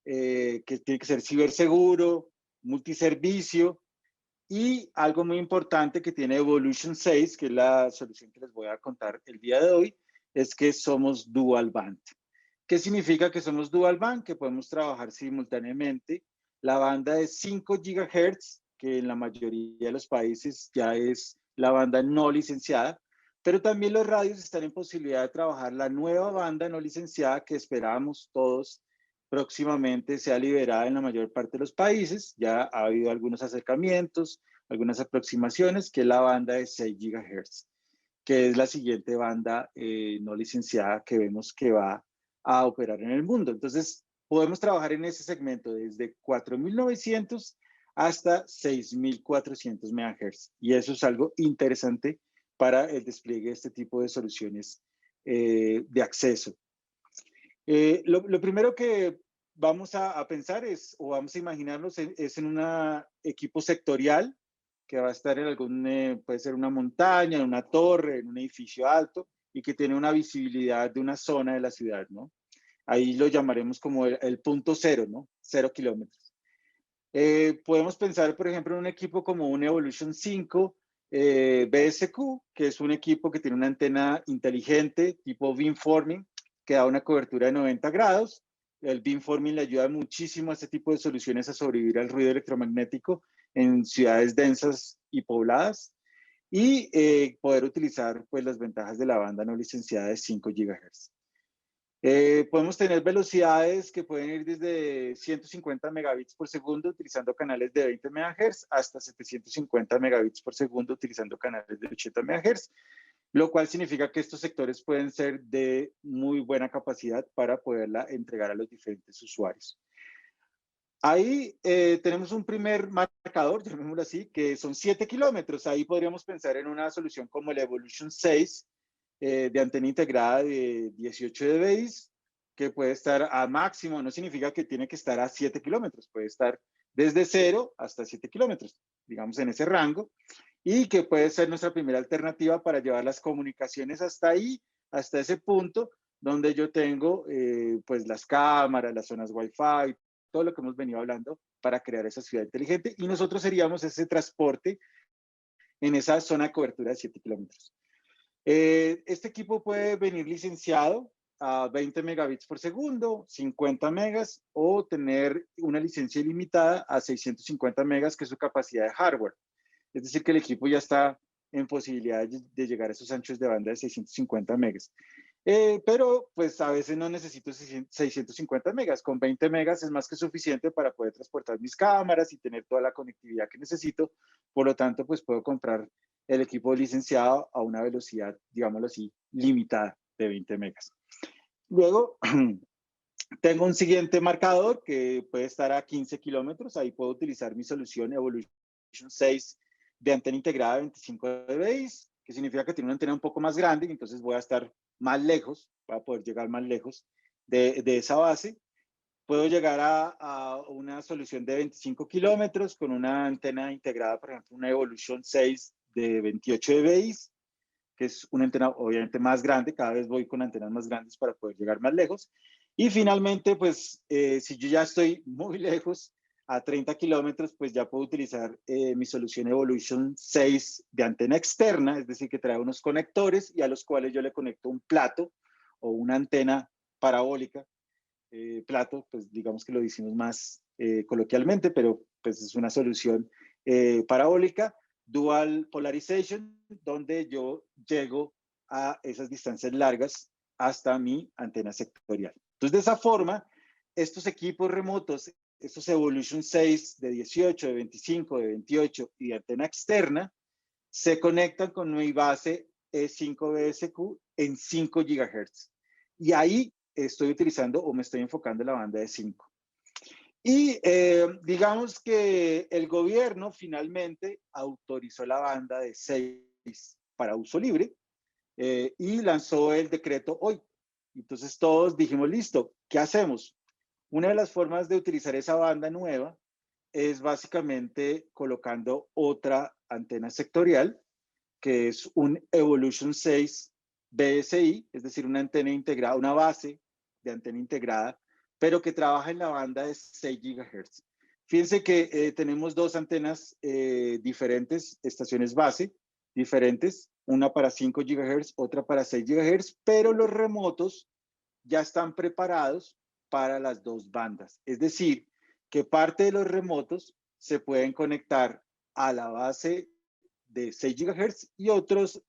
que tiene que ser ciberseguro, multiservicio y algo muy importante que tiene Evolution 6, que es la solución que les voy a contar el día de hoy, es que somos dual band. ¿Qué significa que somos dual band? Que podemos trabajar simultáneamente la banda de 5 GHz, que en la mayoría de los países ya es la banda no licenciada, pero también los radios están en posibilidad de trabajar la nueva banda no licenciada que esperamos todos próximamente sea liberada en la mayor parte de los países. Ya ha habido algunos acercamientos, algunas aproximaciones, que es la banda de 6 GHz, que es la siguiente banda no licenciada que vemos que va a operar en el mundo. Entonces, podemos trabajar en ese segmento desde 4.900 hasta 6.400 MHz. Y eso es algo interesante para el despliegue de este tipo de soluciones de acceso. Lo primero que vamos a pensar es, o vamos a imaginarnos, es en un equipo sectorial que va a estar en algún, puede ser una montaña, en una torre, en un edificio alto y que tiene una visibilidad de una zona de la ciudad, ¿no? Ahí lo llamaremos como el punto cero, ¿no? 0 kilómetros. Podemos pensar, por ejemplo, en un equipo como un Evolution 5 BSQ, que es un equipo que tiene una antena inteligente tipo beamforming, que da una cobertura de 90 grados. El beamforming le ayuda muchísimo a este tipo de soluciones a sobrevivir al ruido electromagnético en ciudades densas y pobladas y poder utilizar, pues, las ventajas de la banda no licenciada de 5 GHz. Podemos tener velocidades que pueden ir desde 150 megabits por segundo utilizando canales de 20 MHz hasta 750 megabits por segundo utilizando canales de 80 MHz, lo cual significa que estos sectores pueden ser de muy buena capacidad para poderla entregar a los diferentes usuarios. Ahí tenemos un primer marcador, llamémoslo así, que son 7 kilómetros. Ahí podríamos pensar en una solución como el Evolution 6, de antena integrada de 18 dBi, que puede estar a máximo, no significa que tiene que estar a 7 kilómetros, puede estar desde 0 hasta 7 kilómetros, digamos en ese rango, y que puede ser nuestra primera alternativa para llevar las comunicaciones hasta ahí, hasta ese punto donde yo tengo pues las cámaras, las zonas Wi-Fi, todo lo que hemos venido hablando para crear esa ciudad inteligente, y nosotros seríamos ese transporte en esa zona de cobertura de 7 kilómetros. Este equipo puede venir licenciado a 20 megabits por segundo, 50 megas, o tener una licencia ilimitada a 650 megas, que es su capacidad de hardware. Es decir, que el equipo ya está en posibilidad de llegar a esos anchos de banda de 650 megas. Pero pues a veces no necesito 650 megas, con 20 megas es más que suficiente para poder transportar mis cámaras y tener toda la conectividad que necesito. Por lo tanto, pues puedo comprar el equipo licenciado a una velocidad, digámoslo así, limitada de 20 megas. Luego, tengo un siguiente marcador que puede estar a 15 kilómetros. Ahí puedo utilizar mi solución Evolution 6 de antena integrada de 25 dBi, que significa que tiene una antena un poco más grande, y entonces voy a estar más lejos, para poder llegar más lejos de esa base. Puedo llegar a una solución de 25 kilómetros con una antena integrada, por ejemplo, una Evolution 6 de 28 dBi, que es una antena obviamente más grande. Cada vez voy con antenas más grandes para poder llegar más lejos. Y finalmente, pues, si yo ya estoy muy lejos, a 30 kilómetros, pues ya puedo utilizar mi solución Evolution 6 de antena externa, es decir, que trae unos conectores y a los cuales yo le conecto un plato o una antena parabólica. Plato, pues digamos que lo decimos más coloquialmente, pero pues es una solución parabólica, dual polarization, donde yo llego a esas distancias largas hasta mi antena sectorial. Entonces, de esa forma, estos equipos remotos, estos Evolution 6 de 18, de 25, de 28 y de antena externa, se conectan con mi base E5BSQ en 5 GHz. Y ahí estoy utilizando o me estoy enfocando en la banda de 5. Y digamos que el gobierno finalmente autorizó la banda de 6 para uso libre y lanzó el decreto hoy. Entonces todos dijimos, listo, ¿qué hacemos? Una de las formas de utilizar esa banda nueva es básicamente colocando otra antena sectorial, que es un Evolution 6 BSI, es decir, una antena integrada, una base de antena integrada, pero que trabaja en la banda de 6 GHz. Fíjense que tenemos dos antenas diferentes, estaciones base diferentes, una para 5 GHz, otra para 6 GHz, pero los remotos ya están preparados para las dos bandas. Es decir, que parte de los remotos se pueden conectar a la base de 6 GHz y otros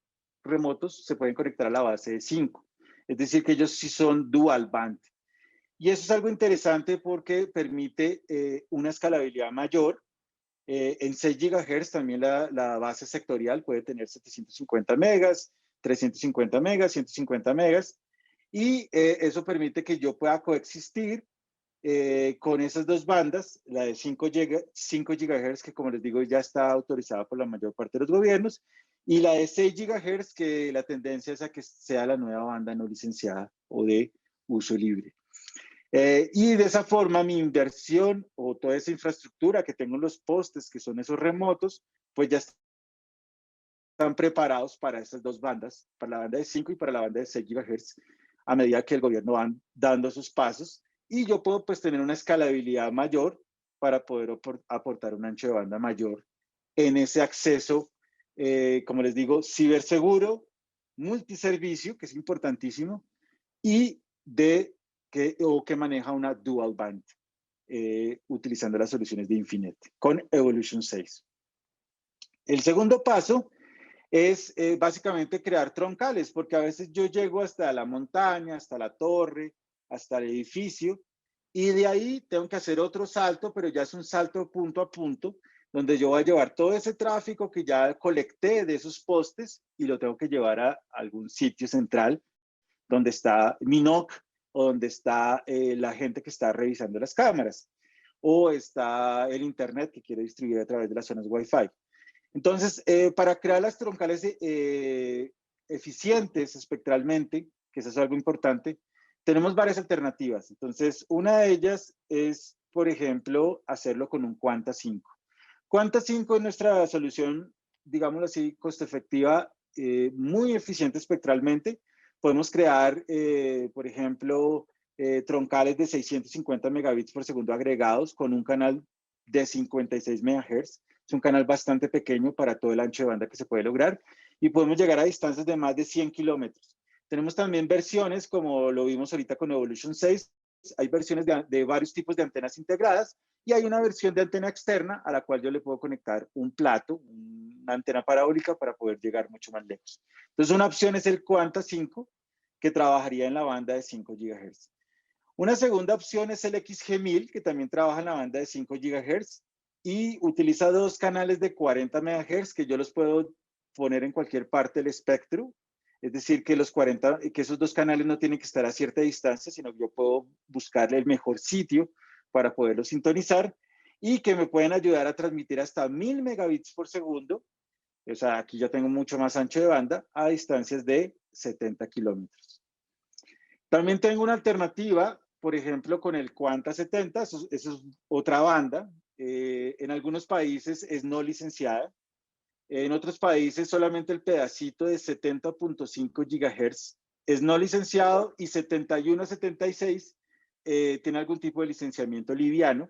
remotos se pueden conectar a la base de 5. Es decir, que ellos sí son dual band. Y eso es algo interesante porque permite una escalabilidad mayor. En 6 GHz también la base sectorial puede tener 750 megas, 350 megas, 150 megas. Y eso permite que yo pueda coexistir con esas dos bandas, la de 5 GHz, que como les digo ya está autorizada por la mayor parte de los gobiernos, y la de 6 GHz, que la tendencia es a que sea la nueva banda no licenciada o de uso libre. Y de esa forma mi inversión o toda esa infraestructura que tengo en los postes, que son esos remotos, pues ya están preparados para esas dos bandas, para la banda de 5 y para la banda de 6 GHz, a medida que el gobierno va dando sus pasos, y yo puedo pues tener una escalabilidad mayor para poder aportar un ancho de banda mayor en ese acceso, como les digo, ciberseguro, multiservicio, que es importantísimo, y que maneja una dual band, utilizando las soluciones de Infinet con Evolution 6. El segundo paso es básicamente crear troncales, porque a veces yo llego hasta la montaña, hasta la torre, hasta el edificio, y de ahí tengo que hacer otro salto, pero ya es un salto punto a punto, donde yo voy a llevar todo ese tráfico que ya colecté de esos postes y lo tengo que llevar a algún sitio central donde está mi NOC o donde está la gente que está revisando las cámaras, o está el internet que quiere distribuir a través de las zonas Wi-Fi. Entonces, para crear las troncales eficientes espectralmente, que eso es algo importante, Tenemos varias alternativas. Entonces, una de ellas es, por ejemplo, hacerlo con un Quanta 5. Quanta 5 es nuestra solución, digámoslo así, costo efectiva, muy eficiente espectralmente. Podemos crear, por ejemplo, troncales de 650 megabits por segundo agregados con un canal de 56 MHz. Es un canal bastante pequeño para todo el ancho de banda que se puede lograr y podemos llegar a distancias de más de 100 kilómetros. Tenemos también versiones, como lo vimos ahorita con Evolution 6, hay versiones de varios tipos de antenas integradas y hay una versión de antena externa a la cual yo le puedo conectar un plato, una antena parabólica para poder llegar mucho más lejos. Entonces, una opción es el Quanta 5, que trabajaría en la banda de 5 GHz. Una segunda opción es el XG1000, que también trabaja en la banda de 5 GHz y utiliza dos canales de 40 MHz que yo los puedo poner en cualquier parte del espectro. Es decir, que esos dos canales no tienen que estar a cierta distancia, sino que yo puedo buscarle el mejor sitio para poderlos sintonizar y que me pueden ayudar a transmitir hasta 1000 megabits por segundo. O sea, aquí ya tengo mucho más ancho de banda a distancias de 70 kilómetros. También tengo una alternativa, por ejemplo, con el Quanta 70, eso es otra banda. En algunos países es no licenciada. En otros países solamente el pedacito de 70.5 GHz es no licenciado y 71 a 76 tiene algún tipo de licenciamiento liviano,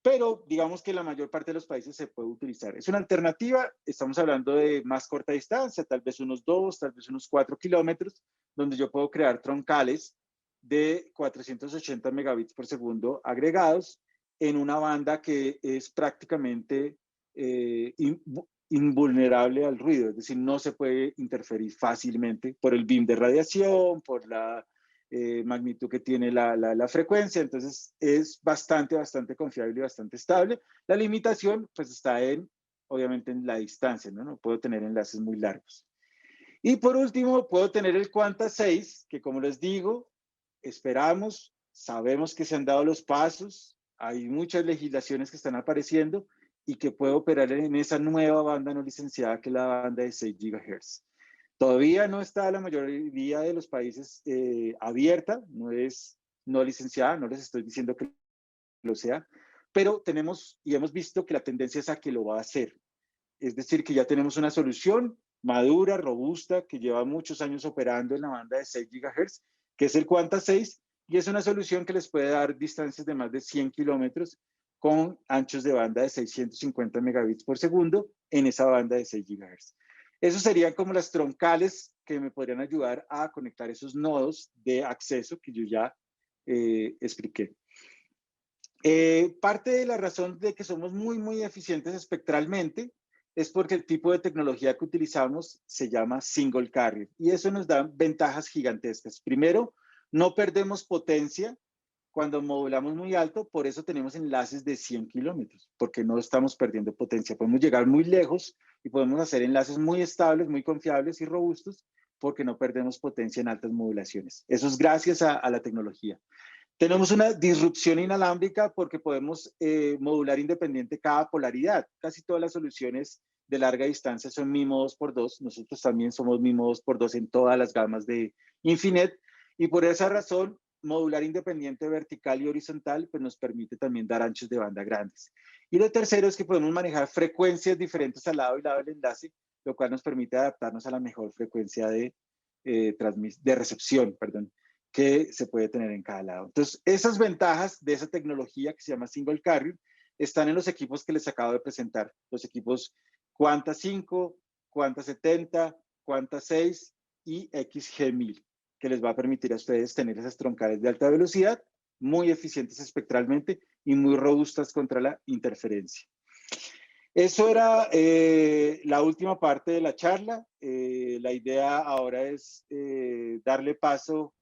pero digamos que la mayor parte de los países se puede utilizar. Es una alternativa, estamos hablando de más corta distancia, tal vez unos 2, tal vez unos 4 kilómetros, donde yo puedo crear troncales de 480 megabits por segundo agregados en una banda que es prácticamente invulnerable al ruido, es decir, no se puede interferir fácilmente por el beam de radiación, por la magnitud que tiene la frecuencia, entonces es bastante confiable y bastante estable. La limitación pues está obviamente en la distancia, ¿no? No puedo tener enlaces muy largos. Y por último, puedo tener el Quanta 6, que como les digo, sabemos que se han dado los pasos, hay muchas legislaciones que están apareciendo y que puede operar en esa nueva banda no licenciada que es la banda de 6 GHz. Todavía no está la mayoría de los países abierta, no es no licenciada, no les estoy diciendo que lo sea, pero tenemos y hemos visto que la tendencia es a que lo va a hacer. Es decir, que ya tenemos una solución madura, robusta, que lleva muchos años operando en la banda de 6 GHz, que es el Quanta 6, y es una solución que les puede dar distancias de más de 100 kilómetros con anchos de banda de 650 megabits por segundo en esa banda de 6 GHz. Esos serían como las troncales que me podrían ayudar a conectar esos nodos de acceso que yo ya expliqué. Parte de la razón de que somos muy eficientes espectralmente es porque el tipo de tecnología que utilizamos se llama single carrier y eso nos da ventajas gigantescas. Primero, no perdemos potencia cuando modulamos muy alto, por eso tenemos enlaces de 100 kilómetros, porque no estamos perdiendo potencia. Podemos llegar muy lejos y podemos hacer enlaces muy estables, muy confiables y robustos, porque no perdemos potencia en altas modulaciones. Eso es gracias a la tecnología. Tenemos una disrupción inalámbrica porque podemos modular independiente cada polaridad. Casi todas las soluciones de larga distancia son MIMO 2x2. Nosotros también somos MIMO 2x2 en todas las gamas de Infinet. Y por esa razón, modular independiente vertical y horizontal pues nos permite también dar anchos de banda grandes. Y lo tercero es que podemos manejar frecuencias diferentes al lado y lado del enlace, lo cual nos permite adaptarnos a la mejor frecuencia de recepción, que se puede tener en cada lado. Entonces, esas ventajas de esa tecnología que se llama Single Carrier están en los equipos que les acabo de presentar, los equipos Quanta 5, Quanta 70, Quanta 6 y XG1000, que les va a permitir a ustedes tener esas troncales de alta velocidad, muy eficientes espectralmente y muy robustas contra la interferencia. Eso era la última parte de la charla. La idea ahora es darle paso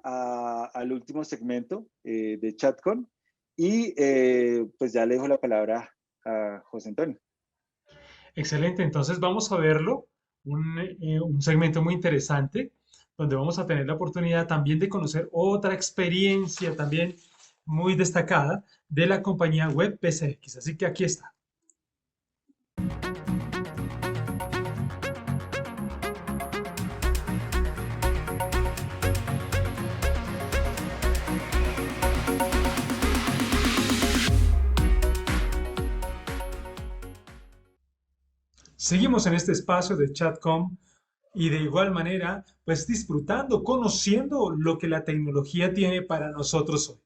al último segmento de ChatCon y pues ya le dejo la palabra a José Antonio. Excelente, entonces vamos a verlo, un segmento muy interesante donde vamos a tener la oportunidad también de conocer otra experiencia también muy destacada de la compañía WebPCX. Así que aquí está. Seguimos en este espacio de Chatcom y de igual manera, pues disfrutando, conociendo lo que la tecnología tiene para nosotros hoy.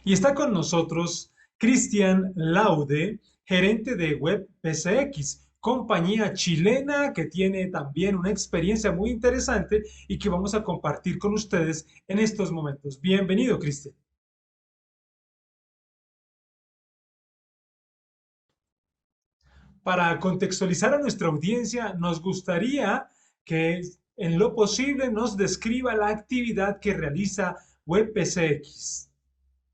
Y está con nosotros Cristian Laude, gerente de Web PCX, compañía chilena que tiene también una experiencia muy interesante y que vamos a compartir con ustedes en estos momentos. Bienvenido, Cristian. Para contextualizar a nuestra audiencia, nos gustaría que en lo posible nos describa la actividad que realiza WebPCX.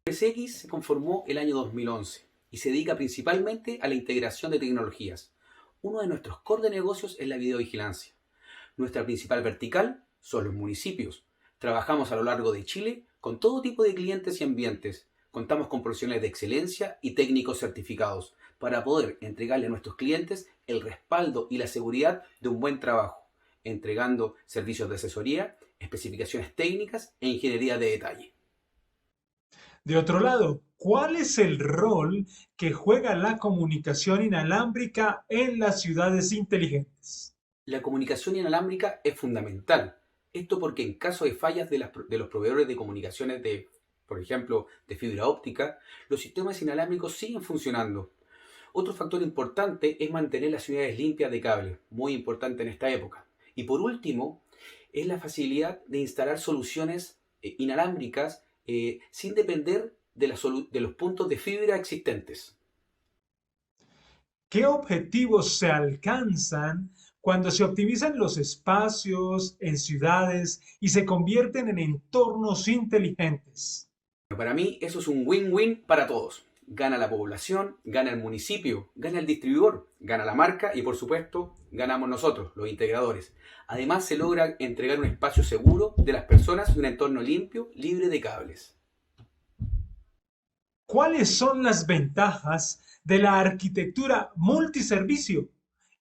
PCX se conformó el año 2011 y se dedica principalmente a la integración de tecnologías. Uno de nuestros core de negocios es la videovigilancia. Nuestra principal vertical son los municipios. Trabajamos a lo largo de Chile con todo tipo de clientes y ambientes. Contamos con profesionales de excelencia y técnicos certificados para poder entregarle a nuestros clientes el respaldo y la seguridad de un buen trabajo, entregando servicios de asesoría, especificaciones técnicas e ingeniería de detalle. De otro lado, ¿cuál es el rol que juega la comunicación inalámbrica en las ciudades inteligentes? La comunicación inalámbrica es fundamental. Esto porque en caso de fallas de los proveedores de comunicaciones, por ejemplo, de fibra óptica, los sistemas inalámbricos siguen funcionando. Otro factor importante es mantener las ciudades limpias de cable, muy importante en esta época. Y por último, es la facilidad de instalar soluciones inalámbricas sin depender de los puntos de fibra existentes. ¿Qué objetivos se alcanzan cuando se optimizan los espacios en ciudades y se convierten en entornos inteligentes? Para mí eso es un win-win para todos. Gana la población, gana el municipio, gana el distribuidor, gana la marca y por supuesto ganamos nosotros, los integradores. Además se logra entregar un espacio seguro de las personas y un entorno limpio, libre de cables. ¿Cuáles son las ventajas de la arquitectura multiservicio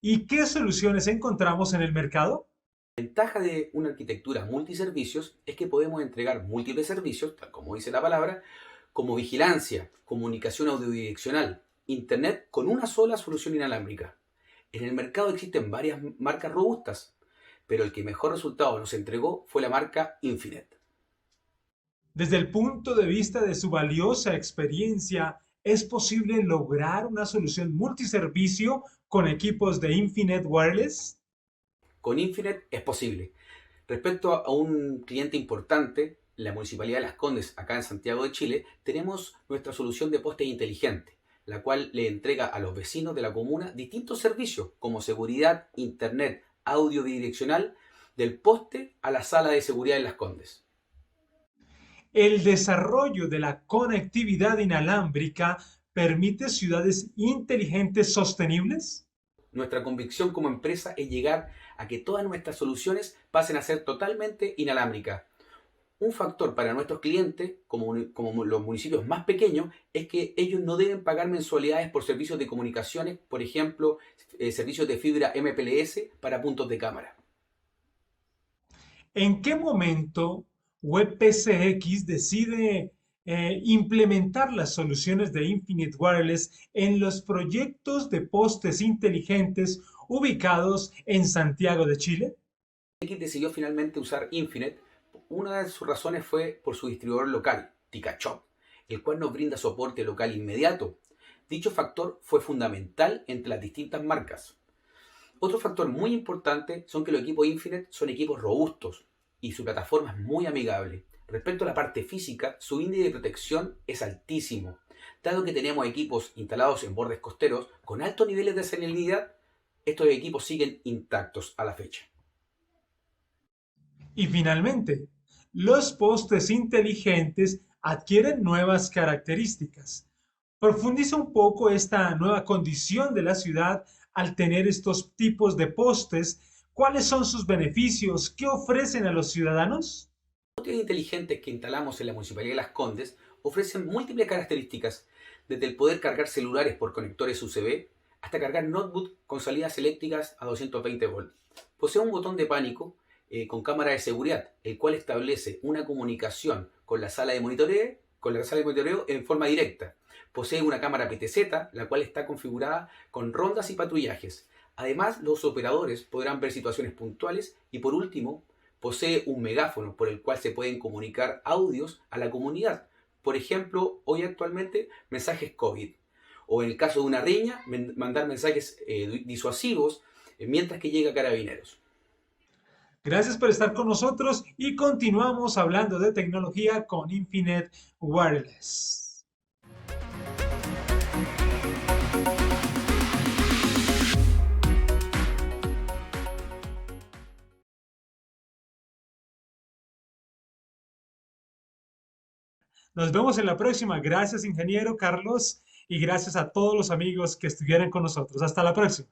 y qué soluciones encontramos en el mercado? La ventaja de una arquitectura multiservicios es que podemos entregar múltiples servicios, tal como dice la palabra, como vigilancia, comunicación audiodireccional, internet con una sola solución inalámbrica. En el mercado existen varias marcas robustas, pero el que mejor resultado nos entregó fue la marca Infinet. Desde el punto de vista de su valiosa experiencia, ¿es posible lograr una solución multiservicio con equipos de Infinet Wireless? Con Infinet es posible. Respecto a un cliente importante, la Municipalidad de Las Condes, acá en Santiago de Chile, tenemos nuestra solución de poste inteligente, la cual le entrega a los vecinos de la comuna distintos servicios como seguridad, internet, audio bidireccional, del poste a la sala de seguridad en Las Condes. El desarrollo de la conectividad inalámbrica permite ciudades inteligentes sostenibles. Nuestra convicción como empresa es llegar a que todas nuestras soluciones pasen a ser totalmente inalámbricas. Un factor para nuestros clientes, como los municipios más pequeños, es que ellos no deben pagar mensualidades por servicios de comunicaciones, por ejemplo, servicios de fibra MPLS para puntos de cámara. ¿En qué momento WebPCX decide implementar las soluciones de Infinite Wireless en los proyectos de postes inteligentes ubicados en Santiago de Chile? X decidió finalmente usar Infinet. Una de sus razones fue por su distribuidor local, TicaShop, el cual nos brinda soporte local inmediato. Dicho factor fue fundamental entre las distintas marcas. Otro factor muy importante son que los equipos Infinet son equipos robustos y su plataforma es muy amigable. Respecto a la parte física, su índice de protección es altísimo. Dado que tenemos equipos instalados en bordes costeros con altos niveles de salinidad, estos equipos siguen intactos a la fecha. Y finalmente, los postes inteligentes adquieren nuevas características. Profundiza un poco esta nueva condición de la ciudad al tener estos tipos de postes. ¿Cuáles son sus beneficios? ¿Qué ofrecen a los ciudadanos? Los postes inteligentes que instalamos en la Municipalidad de Las Condes ofrecen múltiples características, desde el poder cargar celulares por conectores USB hasta cargar notebook con salidas eléctricas a 220 volts. Posee un botón de pánico con cámara de seguridad, el cual establece una comunicación con la sala de monitoreo en forma directa. Posee una cámara PTZ, la cual está configurada con rondas y patrullajes. Además, los operadores podrán ver situaciones puntuales y por último, posee un megáfono por el cual se pueden comunicar audios a la comunidad. Por ejemplo, hoy actualmente mensajes COVID o en el caso de una riña, mandar mensajes disuasivos mientras que llega Carabineros. Gracias por estar con nosotros y continuamos hablando de tecnología con Infinite Wireless. Nos vemos en la próxima. Gracias, ingeniero Carlos, y gracias a todos los amigos que estuvieron con nosotros. Hasta la próxima.